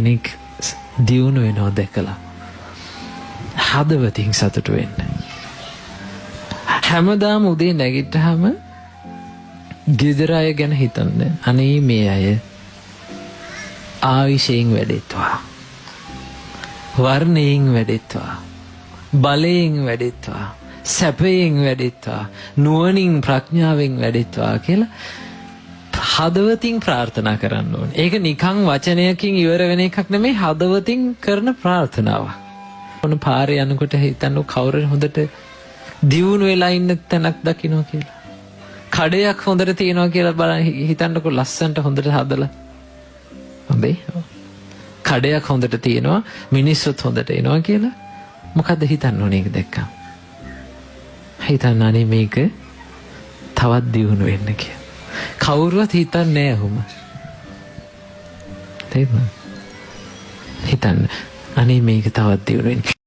කෙනෙක් දියුණු වෙනවා දැකලා හදවතින් සතුටු වෙන්න. හැමදාම උදේ නැගිට්ටාම ගෙදර අය ගැන හිතන්න. අනේ මේ අය ආයුෂයෙන් වැඩෙත්වා, වර්ණයෙන් වැඩෙත්වා, බලයෙන් වැඩෙත්වා, සැපයෙන් වැඩෙත්වා, නුවණින් ප්‍රඥාවෙන් වැඩෙත්වා කියලා හදවතින් ප්‍රාර්ථනා කරන්න ඕනේ. ඒක නිකන් වචනයකින් ඉවර වෙන එකක් නෙමෙයි, හදවතින් කරන ප්‍රාර්ථනාවක්. මොන පාරේ යනකොට හිතන්න කවුරු හොඳට දියුණු වෙලා ඉන්න තැනක් දකින්න කියලා. කඩයක් හොඳට තියනවා කියලා බලන්න හිතන්නකො, ලස්සනට හොඳට හදලා. හොඳේ. කඩයක් හොඳට තියනවා, මිනිස්සුත් හොඳට එනවා කියලා. මොකද්ද හිතන්න ඕනේ ඒක දැක්කම? හිතන්න අනේ මේක තවත් දියුණු වෙන්න කියලා. කවුරුවත් හිතන්නේ නැහැ ඔහොම. තේරුණාද? හිතන්න අනේ මේක තවත් දියුණු වෙන්න.